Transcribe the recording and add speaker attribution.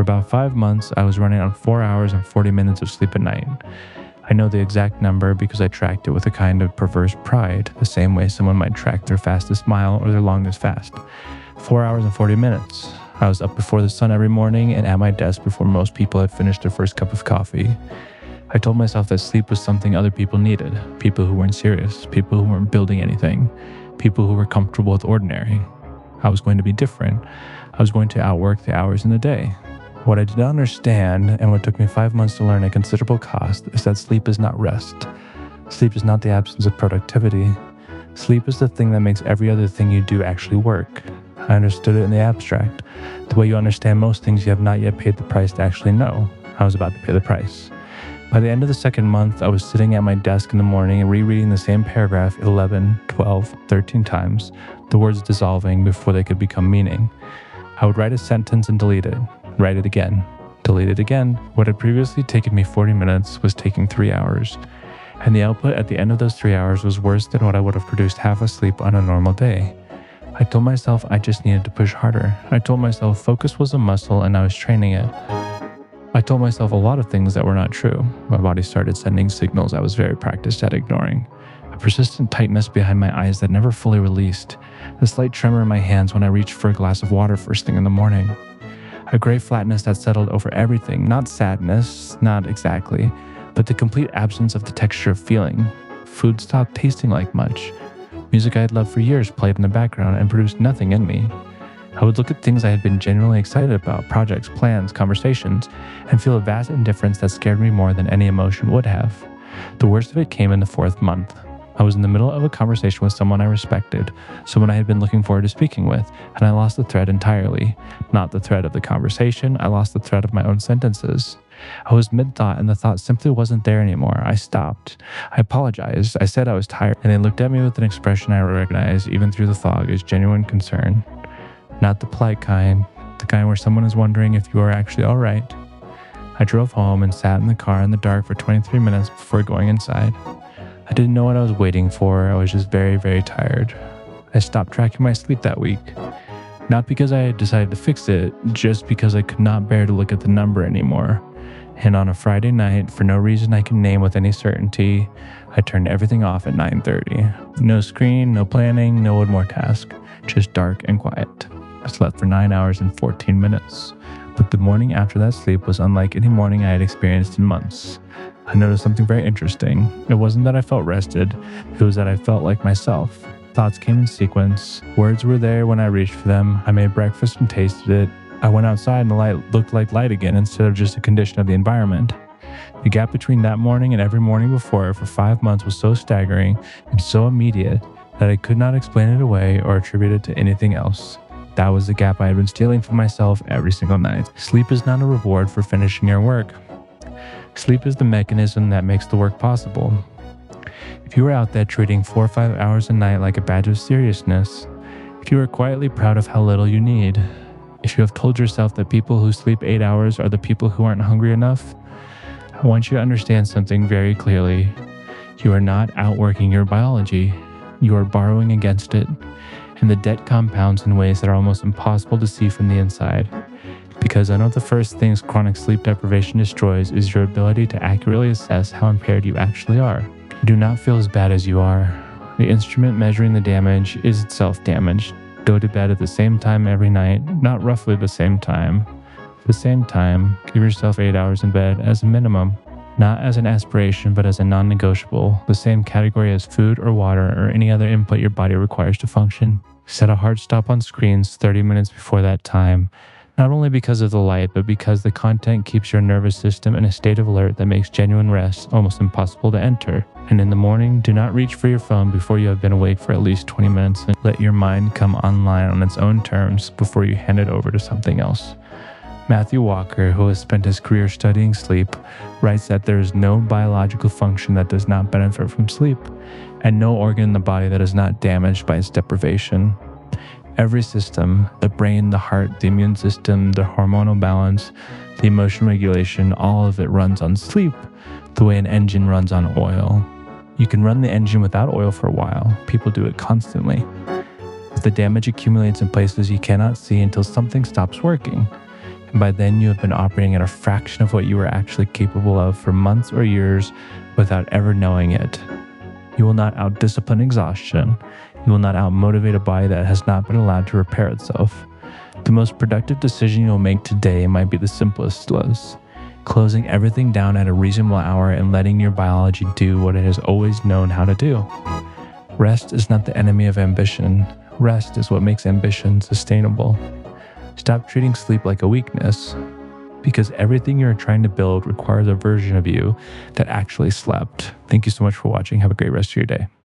Speaker 1: For about 5 months, I was running on 4 hours and 40 minutes of sleep a night. I know the exact number because I tracked it with a kind of perverse pride, the same way someone might track their fastest mile or their longest fast. 4 hours and 40 minutes. I was up before the sun every morning and at my desk before most people had finished their first cup of coffee. I told myself that sleep was something other people needed, people who weren't serious, people who weren't building anything, people who were comfortable with ordinary. I was going to be different. I was going to outwork the hours in the day. What I did not understand, and what took me 5 months to learn at considerable cost, is that sleep is not rest. Sleep is not the absence of productivity. Sleep is the thing that makes every other thing you do actually work. I understood it in the abstract. The way you understand most things you have not yet paid the price to actually know. I was about to pay the price. By the end of the second month, I was sitting at my desk in the morning and rereading the same paragraph 11, 12, 13 times, the words dissolving before they could become meaning. I would write a sentence and delete it, write it again, delete it again. What had previously taken me 40 minutes was taking 3 hours, and the output at the end of those 3 hours was worse than what I would have produced half asleep on a normal day. I told myself I just needed to push harder. I told myself focus was a muscle and I was training it. I told myself a lot of things that were not true. My body started sending signals I was very practiced at ignoring. A persistent tightness behind my eyes that never fully released. A slight tremor in my hands when I reached for a glass of water first thing in the morning. A gray flatness that settled over everything. Not sadness, not exactly, but the complete absence of the texture of feeling. Food stopped tasting like much. Music I had loved for years played in the background and produced nothing in me. I would look at things I had been genuinely excited about, projects, plans, conversations, and feel a vast indifference that scared me more than any emotion would have. The worst of it came in the 4th month. I was in the middle of a conversation with someone I respected, someone I had been looking forward to speaking with, and I lost the thread entirely. Not the thread of the conversation, I lost the thread of my own sentences. I was mid-thought and the thought simply wasn't there anymore. I stopped. I apologized. I said I was tired, and they looked at me with an expression I recognized even through the fog as genuine concern. Not the polite kind, the kind where someone is wondering if you are actually all right. I drove home and sat in the car in the dark for 23 minutes before going inside. I didn't know what I was waiting for. I was just very, very tired. I stopped tracking my sleep that week. Not because I had decided to fix it, just because I could not bear to look at the number anymore. And on a Friday night, for no reason I can name with any certainty, I turned everything off at 9:30. No screen, no planning, no one more task. Just dark and quiet. I slept for 9 hours and 14 minutes. But the morning after that sleep was unlike any morning I had experienced in months. I noticed something very interesting. It wasn't that I felt rested, it was that I felt like myself. Thoughts came in sequence. Words were there when I reached for them. I made breakfast and tasted it. I went outside and the light looked like light again instead of just a condition of the environment. The gap between that morning and every morning before it for 5 months was so staggering and so immediate that I could not explain it away or attribute it to anything else. That was the gap I had been stealing from myself every single night. Sleep is not a reward for finishing your work. Sleep is the mechanism that makes the work possible. If you are out there treating 4 or 5 hours a night like a badge of seriousness, if you are quietly proud of how little you need, if you have told yourself that people who sleep 8 hours are the people who aren't hungry enough, I want you to understand something very clearly. You are not outworking your biology. You are borrowing against it. And the debt compounds in ways that are almost impossible to see from the inside. Because one of the first things chronic sleep deprivation destroys is your ability to accurately assess how impaired you actually are. You do not feel as bad as you are. The instrument measuring the damage is itself damaged. Go to bed at the same time every night, not roughly the same time. At the same time, give yourself 8 hours in bed as a minimum. Not as an aspiration, but as a non-negotiable, the same category as food or water or any other input your body requires to function. Set a hard stop on screens 30 minutes before that time, not only because of the light, but because the content keeps your nervous system in a state of alert that makes genuine rest almost impossible to enter. And in the morning, do not reach for your phone before you have been awake for at least 20 minutes and let your mind come online on its own terms before you hand it over to something else. Matthew Walker, who has spent his career studying sleep, writes that there is no biological function that does not benefit from sleep, and no organ in the body that is not damaged by its deprivation. Every system, the brain, the heart, the immune system, the hormonal balance, the emotion regulation, all of it runs on sleep, the way an engine runs on oil. You can run the engine without oil for a while. People do it constantly. But the damage accumulates in places you cannot see until something stops working. And by then, you have been operating at a fraction of what you were actually capable of for months or years without ever knowing it. You will not out-discipline exhaustion. You will not out-motivate a body that has not been allowed to repair itself. The most productive decision you'll make today might be the simplest was closing everything down at a reasonable hour and letting your biology do what it has always known how to do. Rest is not the enemy of ambition. Rest is what makes ambition sustainable. Stop treating sleep like a weakness, because everything you're trying to build requires a version of you that actually slept. Thank you so much for watching. Have a great rest of your day.